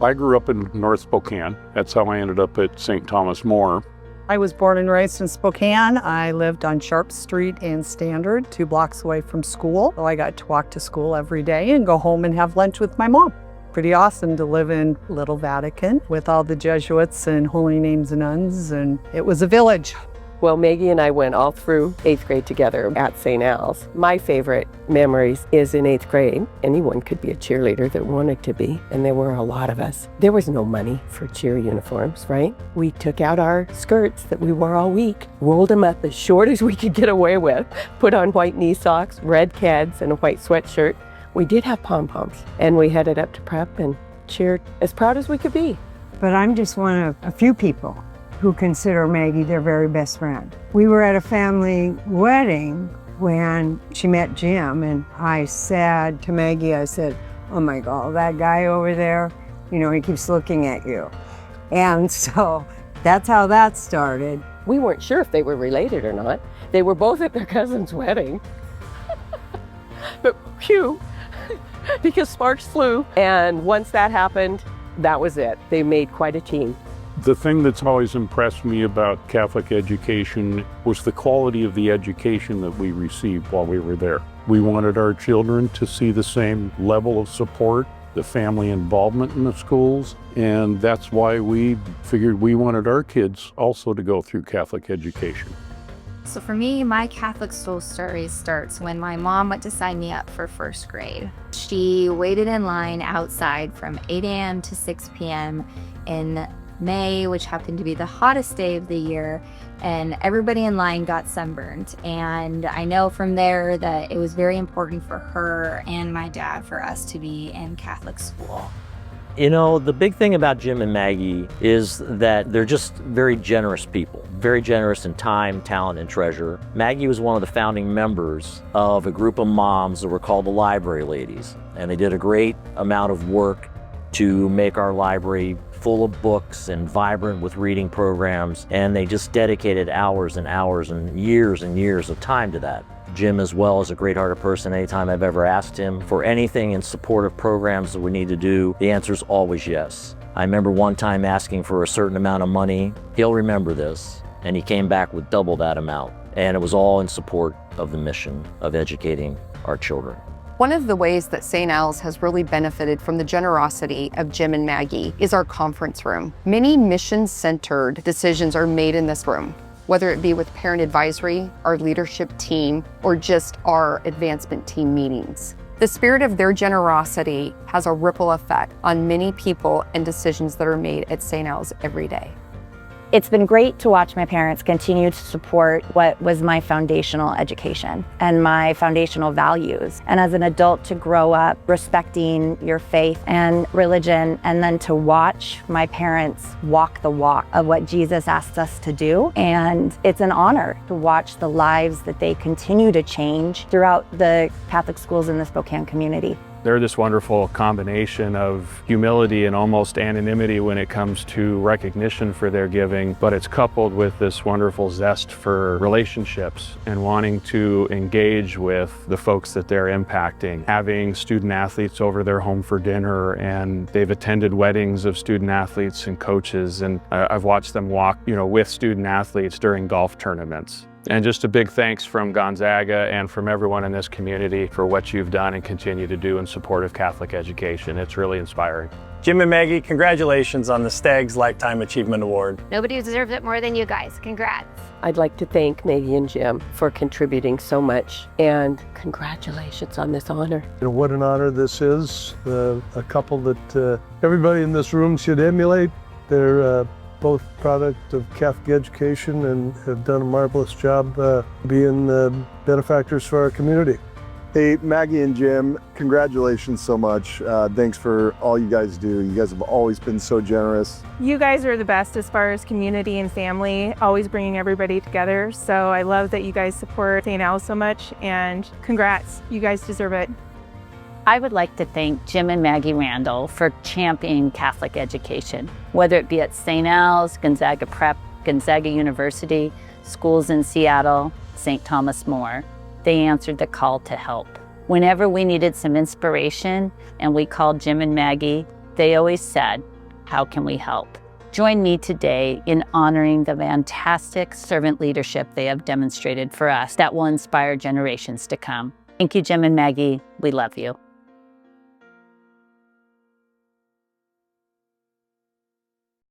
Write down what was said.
I grew up in North Spokane. That's how I ended up at St. Thomas More. I was born and raised in Spokane. I lived on Sharp Street in Standard, 2 blocks away from school. So I got to walk to school every day and go home and have lunch with my mom. Pretty awesome to live in Little Vatican with all the Jesuits and holy names and nuns, and it was a village. Well, Maggie and I went all through 8th grade together at St. Al's. My favorite memories is in 8th grade. Anyone could be a cheerleader that wanted to be, and there were a lot of us. There was no money for cheer uniforms, right? We took out our skirts that we wore all week, rolled them up as short as we could get away with, put on white knee socks, red Keds, and a white sweatshirt. We did have pom-poms, and we headed up to prep and cheered as proud as we could be. But I'm just one of a few people who consider Maggie their very best friend. We were at a family wedding when she met Jim, and I said to Maggie, I said, "Oh my God, that guy over there, you know, he keeps looking at you." And so that's how that started. We weren't sure if they were related or not. They were both at their cousin's wedding. But phew, because sparks flew. And once that happened, that was it. They made quite a team. The thing that's always impressed me about Catholic education was the quality of the education that we received while we were there. We wanted our children to see the same level of support, the family involvement in the schools, and that's why we figured we wanted our kids also to go through Catholic education. So for me, my Catholic soul story starts when my mom went to sign me up for 1st grade. She waited in line outside from 8 a.m. to 6 p.m. in May, which happened to be the hottest day of the year, and everybody in line got sunburned. And I know from there that it was very important for her and my dad for us to be in Catholic school. You know, the big thing about Jim and Maggie is that they're just very generous people, very generous in time, talent, and treasure. Maggie was one of the founding members of a group of moms that were called the Library Ladies, and they did a great amount of work to make our library full of books and vibrant with reading programs, and they just dedicated hours and hours and years of time to that. Jim as well is a great-hearted person. Anytime I've ever asked him for anything in support of programs that we need to do, the answer is always yes. I remember one time asking for a certain amount of money. He'll remember this, and he came back with double that amount, and it was all in support of the mission of educating our children. One of the ways that St. Al's has really benefited from the generosity of Jim and Maggie is our conference room. Many mission-centered decisions are made in this room, whether it be with parent advisory, our leadership team, or just our advancement team meetings. The spirit of their generosity has a ripple effect on many people and decisions that are made at St. Al's every day. It's been great to watch my parents continue to support what was my foundational education and my foundational values. And as an adult, to grow up respecting your faith and religion, and then to watch my parents walk the walk of what Jesus asked us to do. And it's an honor to watch the lives that they continue to change throughout the Catholic schools in the Spokane community. They're this wonderful combination of humility and almost anonymity when it comes to recognition for their giving, but it's coupled with this wonderful zest for relationships and wanting to engage with the folks that they're impacting. Having student athletes over their home for dinner, and they've attended weddings of student athletes and coaches, and I've watched them walk, with student athletes during golf tournaments. And just a big thanks from Gonzaga and from everyone in this community for what you've done and continue to do in support of Catholic education. It's really inspiring. Jim and Maggie, congratulations on the Stag's Lifetime Achievement Award. Nobody deserves it more than you guys. Congrats. I'd like to thank Maggie and Jim for contributing so much, and congratulations on this honor. What an honor this is. A couple that everybody in this room should emulate. They're both product of Catholic education and have done a marvelous job being benefactors for our community. Hey, Maggie and Jim, congratulations so much. Thanks for all you guys do. You guys have always been so generous. You guys are the best as far as community and family, always bringing everybody together. So I love that you guys support St. Al's so much, and congrats, you guys deserve it. I would like to thank Jim and Maggie Randall for championing Catholic education, whether it be at St. Al's, Gonzaga Prep, Gonzaga University, schools in Seattle, St. Thomas More. They answered the call to help. Whenever we needed some inspiration and we called Jim and Maggie, they always said, How can we help? Join me today in honoring the fantastic servant leadership they have demonstrated for us that will inspire generations to come. Thank you, Jim and Maggie. We love you.